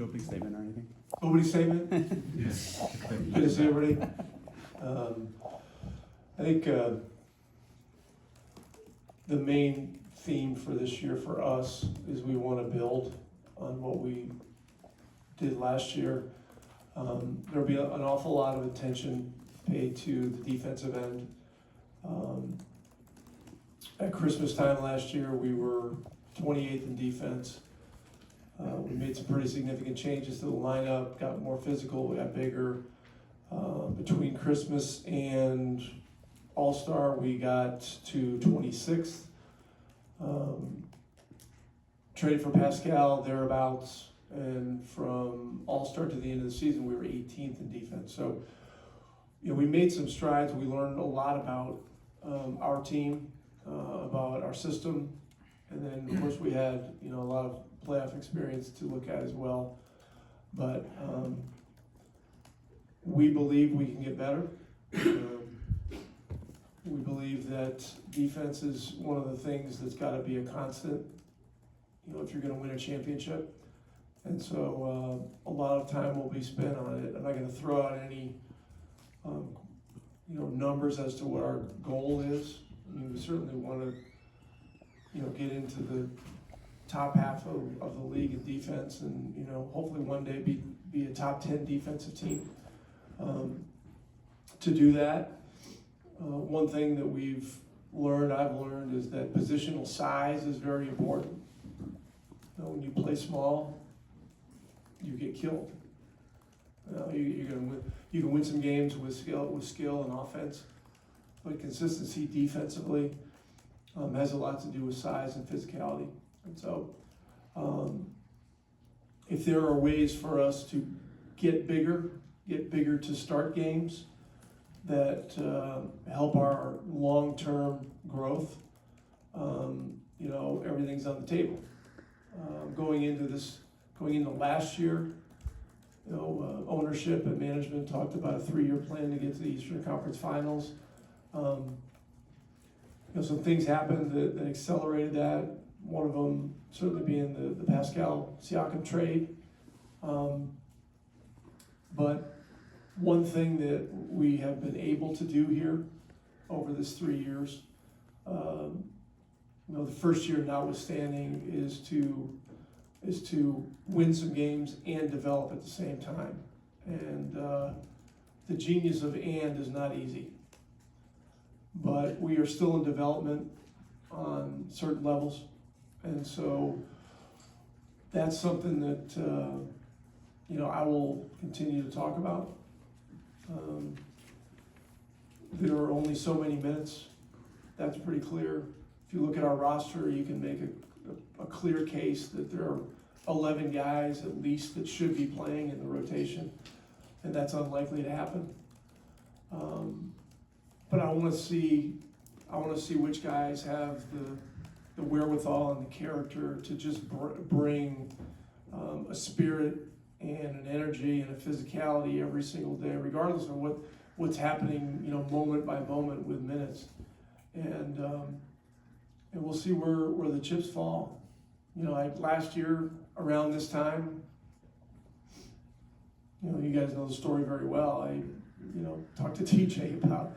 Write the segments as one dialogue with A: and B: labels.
A: opening statement or anything?
B: Opening statement? Good to see everybody. I think the main theme for this year for us is we want to build on what we did last year. There'll be an awful lot of attention paid to the defensive end. At Christmas time last year, we were 28th in defense. We made some pretty significant changes to the lineup, got more physical, we got bigger. Between Christmas and All-Star, we got to 26th. Traded for Pascal, thereabouts, and from All-Star to the end of the season, we were 18th in defense. So, we made some strides. We learned a lot about our team, about our system, and then of course we had a lot of playoff experience to look at as well. But we believe we can get better. We believe that defense is one of the things that's got to be a constant, if you're going to win a championship. And so a lot of time will be spent on it. I'm not going to throw out any, numbers as to what our goal is. We certainly want to, get into the top half of the league in defense, and hopefully one day be a top 10 defensive team. To do that, one thing that I've learned, is that positional size is very important. When you play small, you get killed. You're gonna win. You can win some games with skill and offense, but consistency defensively has a lot to do with size and physicality. And so, if there are ways for us to get bigger to start games that help our long-term growth, everything's on the table. Going into last year, ownership and management talked about a 3-year plan to get to the Eastern Conference Finals. Some things happened that accelerated that. One of them certainly being the Pascal Siakam trade. But one thing that we have been able to do here over this 3 years, the first year notwithstanding, is to win some games and develop at the same time. And the genius of "and" is not easy. But we are still in development on certain levels. And so that's something that, I will continue to talk about. There are only so many minutes. That's pretty clear. If you look at our roster, you can make a clear case that there are 11 guys at least that should be playing in the rotation, and that's unlikely to happen. But I want to see which guys have the wherewithal and the character to just bring a spirit and an energy and a physicality every single day, regardless of what's happening, moment by moment with minutes. And we'll see where the chips fall. Last year around this time, you guys know the story very well. I talked to TJ about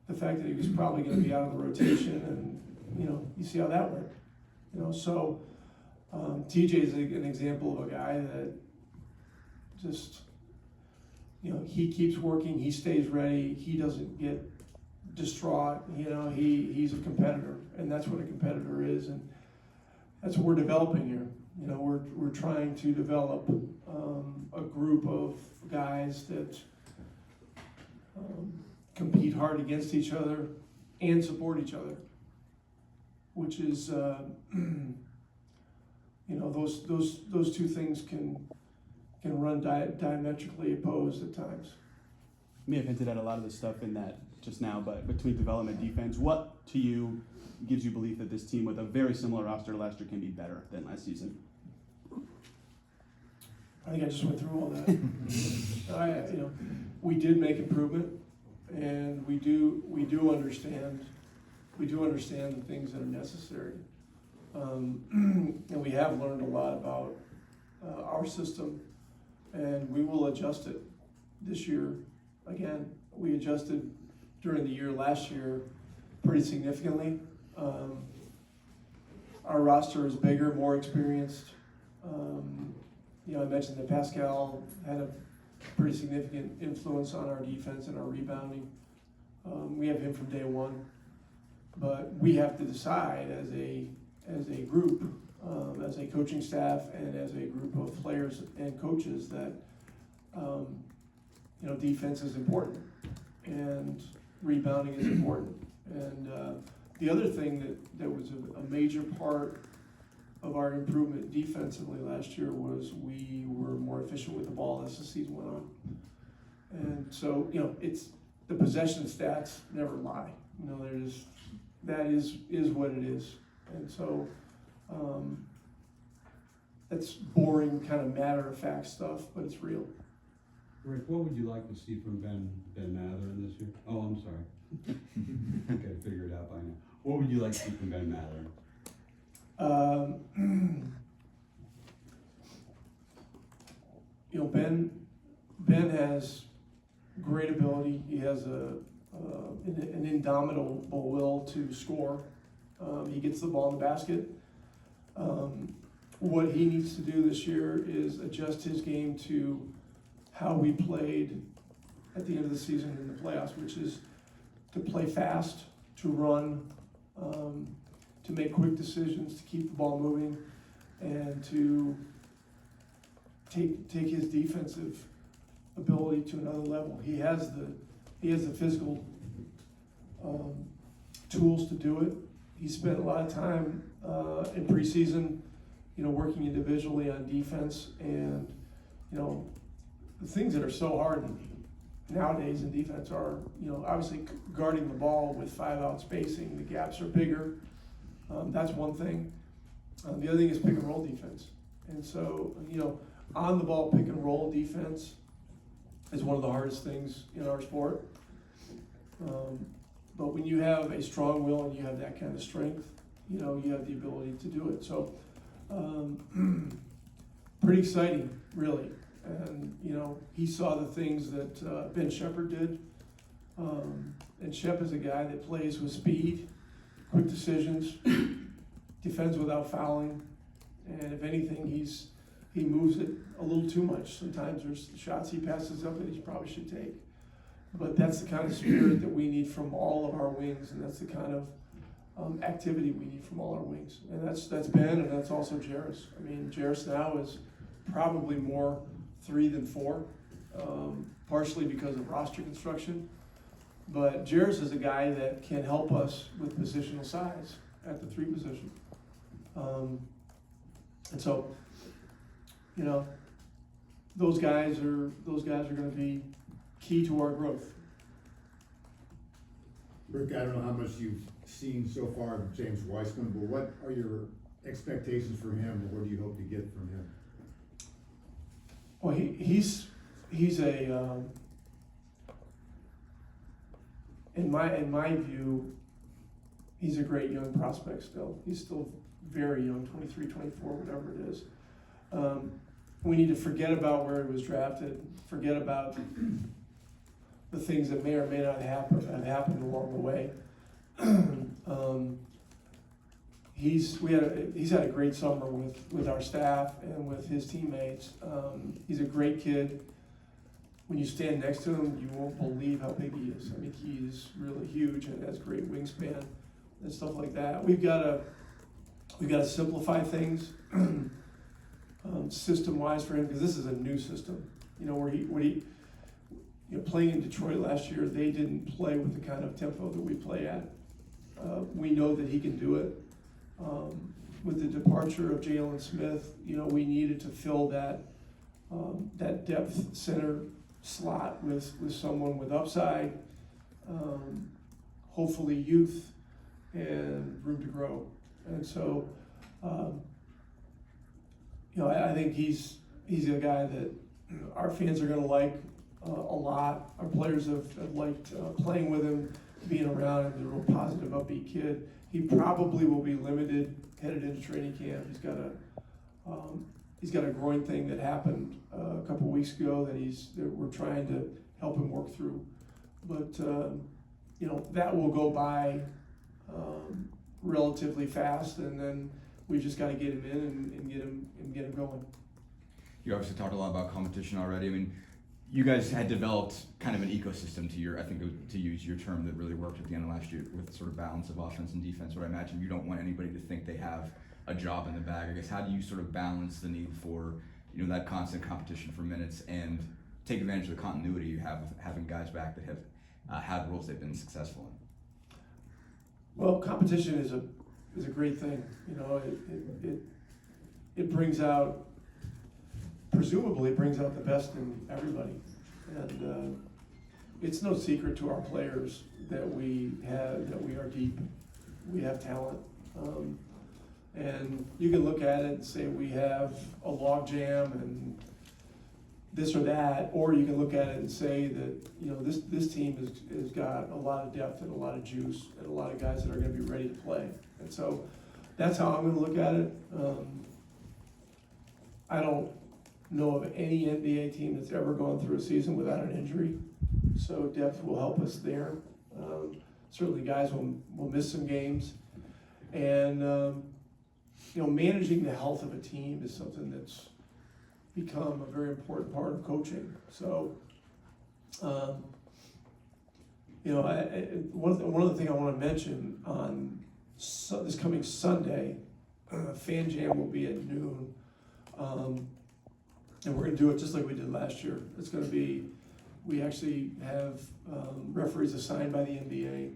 B: the fact that he was probably going to be out of the rotation, and you see how that went. So TJ is an example of a guy that just he keeps working, he stays ready, he doesn't get distraught. He's a competitor, and that's what a competitor is, and that's what we're developing here. We're trying to develop a group of guys that compete hard against each other and support each other, which is those two things can run diametrically opposed at times.
A: You may have hinted at a lot of the stuff in that just now, but between development and defense, what to you gives you belief that this team with a very similar roster to last year can be better than last season?
B: I think I just went through all that. We did make improvement, and we do understand the things that are necessary, and we have learned a lot about our system and we will adjust it this year. Again, we adjusted during the year last year pretty significantly. Our roster is bigger, more experienced. I mentioned that Pascal had a pretty significant influence on our defense and our rebounding. We have him from day one, but we have to decide as a group, as a coaching staff, and as a group of players and coaches that defense is important and rebounding is important. And the other thing that was a major part of our improvement defensively last year was we were more efficient with the ball as the season went on. And so, it's the possession stats never lie. That is what it is. And so that's boring kind of matter-of-fact stuff, but it's real.
C: Rick, what would you like to see from Ben Mather in this year? Oh, I'm sorry. Okay, figure it out by now. What would you like to see from Ben Mather?
B: Ben has great ability. He has an indomitable will to score. He gets the ball in the basket. What he needs to do this year is adjust his game to how we played at the end of the season in the playoffs, which is to play fast, to run, to make quick decisions, to keep the ball moving, and to take his defensive ability to another level. He has the physical tools to do it. He spent a lot of time in preseason, working individually on defense, and the things that are so hard nowadays in defense are, obviously guarding the ball with 5-out spacing. The gaps are bigger. That's one thing. The other thing is pick and roll defense. And so, on the ball pick and roll defense is one of the hardest things in our sport. But when you have a strong will and you have that kind of strength, you have the ability to do it. So, pretty exciting, really. And, he saw the things that Ben Shepherd did. And Shep is a guy that plays with speed, quick decisions, defends without fouling. And if anything, he moves it a little too much. Sometimes there's shots he passes up that he probably should take. But that's the kind of spirit that we need from all of our wings, and that's the kind of activity we need from all our wings. And that's Ben, and that's also Jairus. I mean, Jairus now is probably more 3 than 4, partially because of roster construction. But Jairus is a guy that can help us with positional size at the 3 position. And so, those guys are going to be key to our growth.
D: Rick, I don't know how much you've seen so far of James Weissman, but what are your expectations for him, or what do you hope to get from him?
B: Well, he's a in my view, he's a great young prospect still. He's still very young, 23, 24, whatever it is. We need to forget about where he was drafted, forget about the things that may or may not have happened along the way. He's had a great summer with our staff and with his teammates. He's a great kid. When you stand next to him, you won't believe how big he is. I mean, he is really huge and has great wingspan and stuff like that. We've got to simplify things system-wise for him, because this is a new system. Playing in Detroit last year, they didn't play with the kind of tempo that we play at. We know that he can do it. With the departure of Jalen Smith, we needed to fill that depth center slot with someone with upside, hopefully youth, and room to grow. And so, I think he's a guy that our fans are going to like a lot. Our players have liked playing with him, being around him. He's a real positive, upbeat kid. He probably will be limited headed into training camp. he's got a groin thing that happened a couple weeks ago that we're trying to help him work through. But you know, that will go by relatively fast, and then we just got to get him in and get him going.
E: You obviously talked a lot about competition already. I mean, you guys had developed kind of an ecosystem to your, I think to use your term, that really worked at the end of last year with sort of balance of offense and defense. But I imagine you don't want anybody to think they have a job in the bag. I guess, how do you sort of balance the need for, you know, that constant competition for minutes and take advantage of the continuity you have of having guys back that have had roles they've been successful in?
B: Well, competition is a great thing. You know, it brings out, presumably it brings out the best in everybody. And it's no secret to our players that we are deep. We have talent. And you can look at it and say we have a log jam and this or that, or you can look at it and say that, you know, this team has got a lot of depth and a lot of juice and a lot of guys that are going to be ready to play. And so that's how I'm going to look at it. I don't know of any NBA team that's ever gone through a season without an injury, so depth will help us there. Certainly guys will miss some games, and you know, managing the health of a team is something that's become a very important part of coaching. So, you know, one of the things I want to mention on this coming Sunday, Fan Jam will be at noon, and we're going to do it just like we did last year. It's going to be, we actually have referees assigned by the NBA.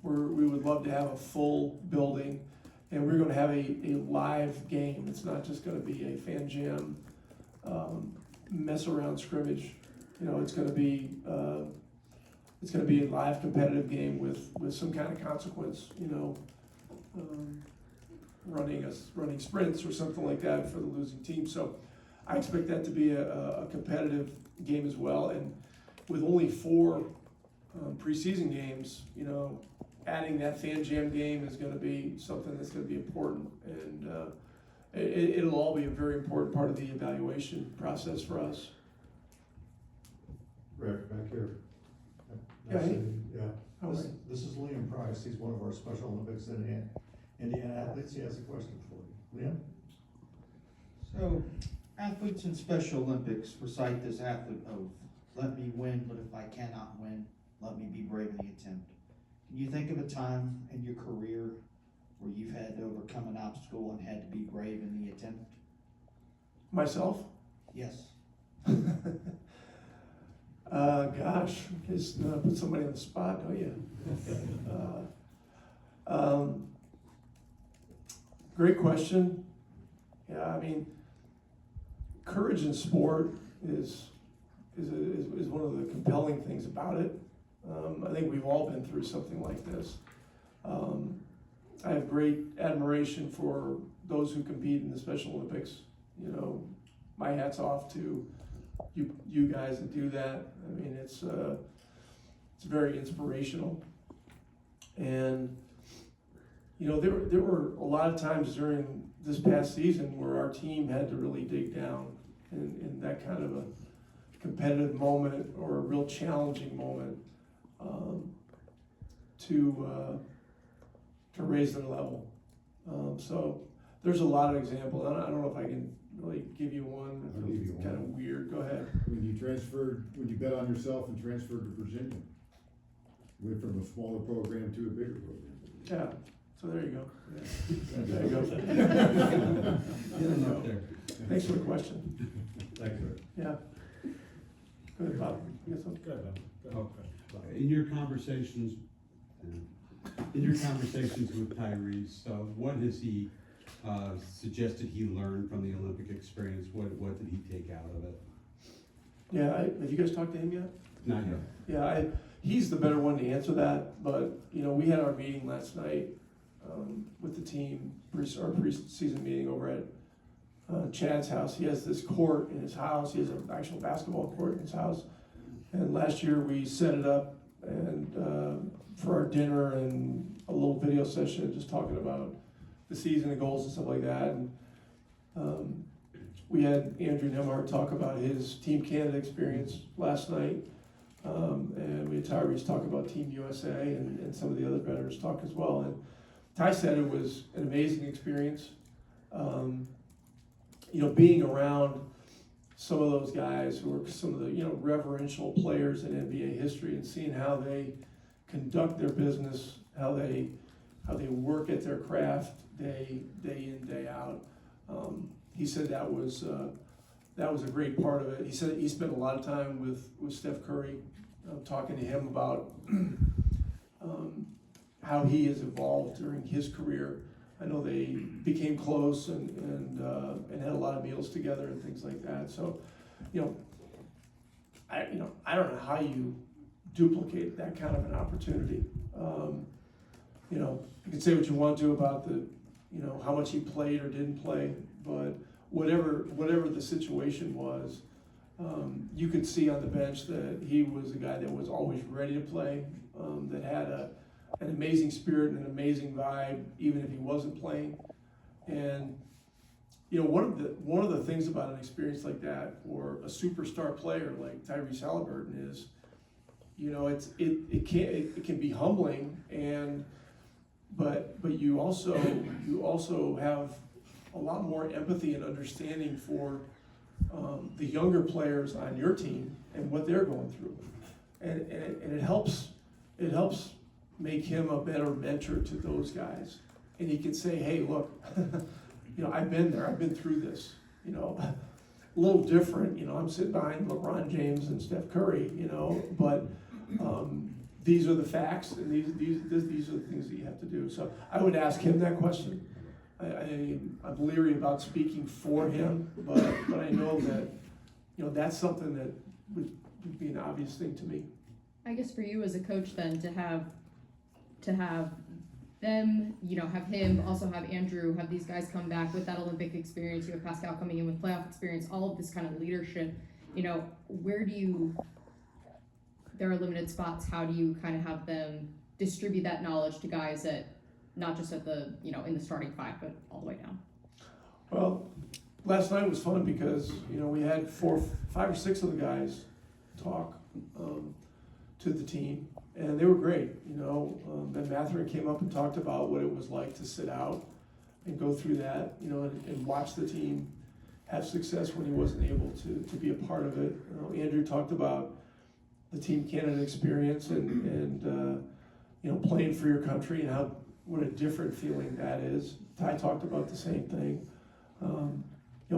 B: We would love to have a full building. And we're going to have a live game. It's not just going to be a Fan Jam mess around scrimmage. You know, it's going to be a live competitive game with some kind of consequence. You know, running sprints or something like that for the losing team. So I expect that to be a competitive game as well. And with only 4 preseason games, you know, adding that Fan Jam game is going to be something that's going to be important, and it'll all be a very important part of the evaluation process for us.
F: Rick, back here.
B: Yeah, hey.
F: Yeah.
B: All right.
F: This is Liam Price. He's one of our Special Olympics in Indiana athletes. He has a question for you. Liam?
G: So, athletes in Special Olympics recite this athlete oath: "Let me win, but if I cannot win, let me be brave in the attempt." Can you think of a time in your career where you've had to overcome an obstacle and had to be brave in the attempt?
B: Myself?
G: Yes.
B: Gosh, just put somebody on the spot, don't you? Great question. Yeah, I mean, courage in sport is one of the compelling things about it. I think we've all been through something like this. I have great admiration for those who compete in the Special Olympics. You know, my hat's off to you guys that do that. I mean, it's very inspirational. And you know, there were a lot of times during this past season where our team had to really dig down in that kind of a competitive moment or a real challenging moment to raise their level. So there's a lot of examples. I don't know if I can really give you one.
D: I'll give you
B: Kind of
D: one.
B: weird. Go ahead.
D: When you bet on yourself and transferred to Virginia, went from a smaller program to a bigger program.
B: Yeah. So there you go. Yeah. There you go.
C: Get him up there.
B: Thanks for the question.
F: Thanks, Rick.
B: Yeah. Go ahead, Bob. You got something?
C: Oh, in your conversations with Tyrese, what has he suggested he learned from the Olympic experience? What did he take out of it?
B: Yeah. Have you guys talked to him yet?
C: Not yet.
B: Yeah. He's the better one to answer that. But you know, we had our meeting last night with the team, our preseason meeting over at Chad's house. He has this court in his house. He has an actual basketball court in his house. And last year we set it up and for our dinner and a little video session, just talking about the season and goals and stuff like that. And We had Andrew Nemhart talk about his Team Canada experience last night. And we had Tyrese talk about Team USA and some of the other veterans talk as well. And Ty said it was an amazing experience. Being around some of those guys who are some of the, reverential players in NBA history and seeing how they conduct their business, how they work at their craft day in, day out. He said that was a great part of it. He said he spent a lot of time with Steph Curry, talking to him about how he has evolved during his career. I know they became close and had a lot of meals together and things like that. So, I don't know how you duplicate that kind of an opportunity. You can say what you want to about how much he played or didn't play, but whatever the situation was, you could see on the bench that he was a guy that was always ready to play, that had an amazing spirit and an amazing vibe, even if he wasn't playing. And one of the things about an experience like that for a superstar player like Tyrese Halliburton is, it can be humbling, but you also have a lot more empathy and understanding for the younger players on your team and what they're going through, and it helps make him a better mentor to those guys. And he can say, hey, look, I've been there, I've been through this, a little different, I'm sitting behind LeBron James and Steph Curry, but these are the facts, and these are the things that you have to do. So I would ask him that question. I'm leery about speaking for him, but I know that, that's something that would be an obvious thing to me.
H: I guess for you as a coach then, to have them, have him, also have Andrew, have these guys come back with that Olympic experience, you have Pascal coming in with playoff experience, all of this kind of leadership, where do you, there are limited spots, how do you kind of have them distribute that knowledge to guys that, not just at the, in the starting five, but all the way down? Well,
B: last night was fun because, we had 5 or 6 of the guys talk to the team, and they were great. Ben Matherin came up and talked about what it was like to sit out and go through that, and watch the team have success when he wasn't able to be a part of it. Andrew talked about the Team Canada experience and playing for your country and what a different feeling that is. Ty talked about the same thing.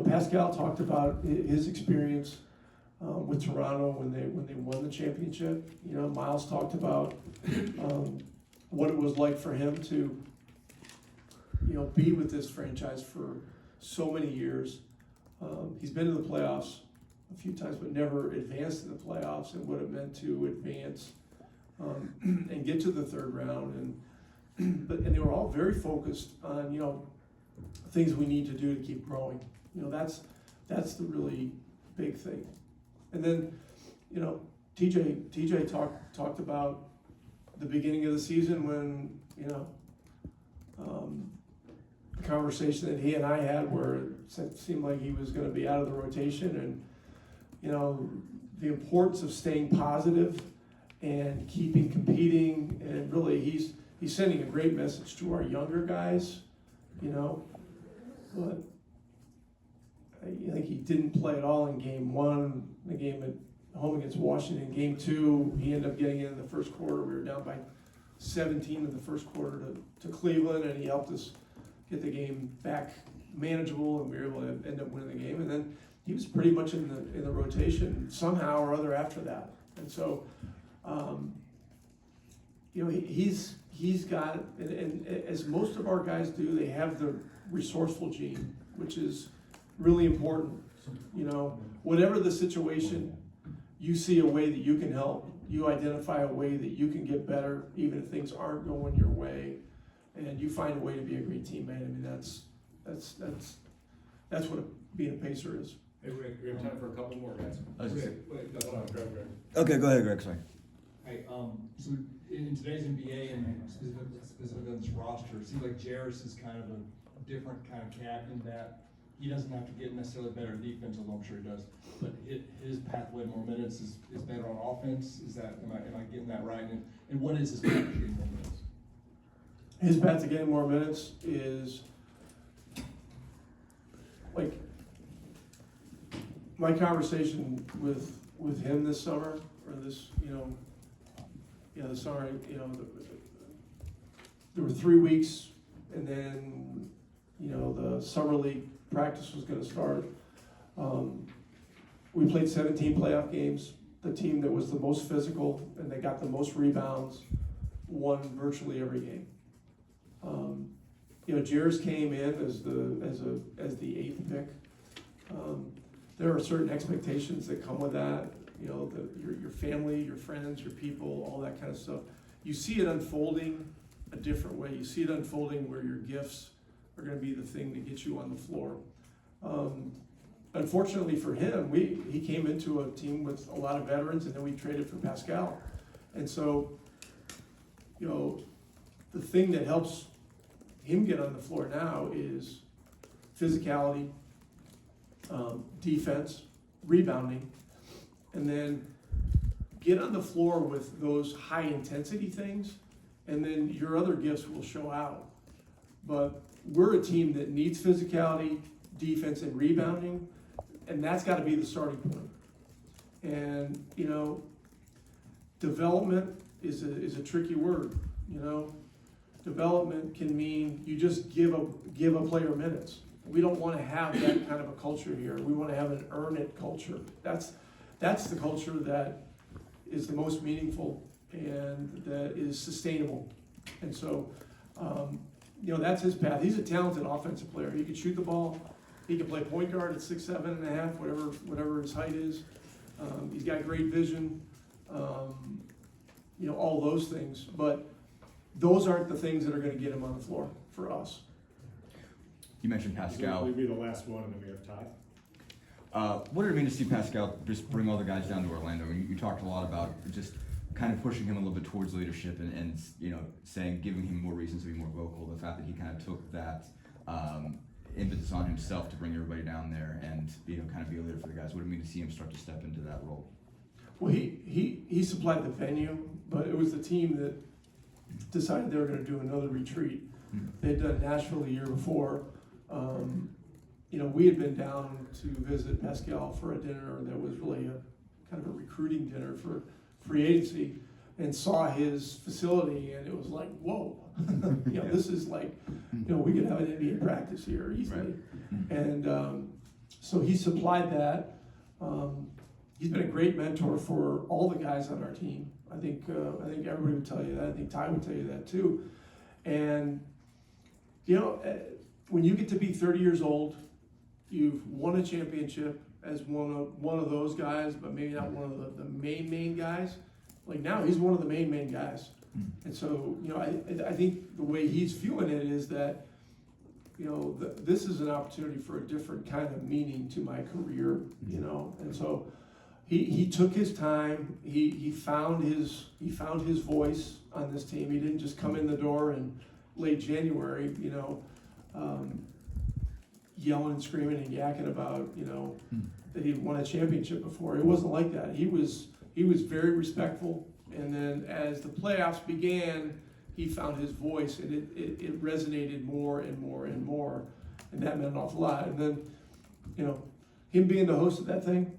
B: Pascal talked about his experience with Toronto when they won the championship. Miles talked about what it was like for him to be with this franchise for so many years. He's been to the playoffs a few times, but never advanced in the playoffs, and what it meant to advance and get to the third round. And they were all very focused on things we need to do to keep growing. That's the really big thing. And then TJ talked about the beginning of the season when the conversation that he and I had where it seemed like he was going to be out of the rotation, and the importance of staying positive and keeping competing, and really he's sending a great message to our younger guys, but I think he didn't play at all in game 1, the game at home against Washington. Game 2, he ended up getting in the first quarter. We were down by 17 in the first quarter to Cleveland, and he helped us get the game back manageable, and we were able to end up winning the game. And then he was pretty much in the rotation somehow or other after that. And so, he's got, and as most of our guys do, they have the resourceful gene, which is really important. Whatever the situation, you see a way that you can help. You identify a way that you can get better, even if things aren't going your way, and you find a way to be a great teammate. I mean, that's what being a Pacer is.
I: Hey Rick, we have time for a couple more guys. Wait, hold on, Greg.
E: Okay, go ahead, Greg, sorry.
I: Hey, so in today's NBA and specifically on this roster, it seems like Jarris is kind of a different kind of cat in that he doesn't have to get necessarily better at defense, although I'm sure he does, but his pathway to more minutes is better on offense? Is that, am I getting that right? And what is his path to getting more minutes?
B: His path to getting more minutes is, like, my conversation with him this summer, or this, this summer, there were 3 weeks, and then, the summer league practice was gonna start. We played 17 playoff games. The team that was the most physical and they got the most rebounds won virtually every game. Jers came in as the 8th pick. There are certain expectations that come with that. Your family, your friends, your people, all that kind of stuff. You see it unfolding a different way. You see it unfolding where your gifts are going to be the thing that gets you on the floor. Unfortunately for him, he came into a team with a lot of veterans, and then we traded for Pascal. And so, the thing that helps him get on the floor now is physicality, defense, rebounding, and then get on the floor with those high intensity things, and then your other gifts will show out. But we're a team that needs physicality, defense, and rebounding, and that's got to be the starting point. And development is a tricky word. Development can mean you just give a player minutes. We don't want to have that kind of a culture here. We want to have an earn it culture. That's the culture that is the most meaningful and that is sustainable. And so, that's his path. He's a talented offensive player. He can shoot the ball. He can play point guard at 6'7.5", whatever his height is. He's got great vision. All those things. But those aren't the things that are going to get him on the floor for us.
E: You mentioned Pascal.
D: We'll be the last one, and then we have Ty.
E: What did it mean to see Pascal just bring all the guys down to Orlando? I mean, you talked a lot about just kind of pushing him a little bit towards leadership and saying, giving him more reasons to be more vocal. The fact that he kind of took that impetus on himself to bring everybody down there and kind of be a leader for the guys. What did it mean to see him start to step into that role?
B: Well, he supplied the venue, but it was the team that decided they were going to do another retreat. They'd done Nashville the year before. We had been down to visit Pascal for a dinner that was really a kind of a recruiting dinner for free agency, and saw his facility, and it was like, whoa, this is like, we could have an NBA practice here easily. Right. And so he supplied that. He's been a great mentor for all the guys on our team. I think everybody would tell you that. I think Ty would tell you that too. And when you get to be 30 years old, you've won a championship as one of those guys, but maybe not one of the main guys. Like now, he's one of the main guys. And so, I think the way he's viewing it is that, this is an opportunity for a different kind of meaning to my career, And so he took his time. He found his voice on this team. He didn't just come in the door in late January, yelling and screaming and yakking about, that he'd won a championship before. It wasn't like that. He was very respectful. And then as the playoffs began, he found his voice, and it resonated more and more and more. And that meant an awful lot. And then, him being the host of that thing,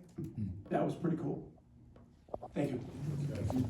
B: that was pretty cool. Thank you.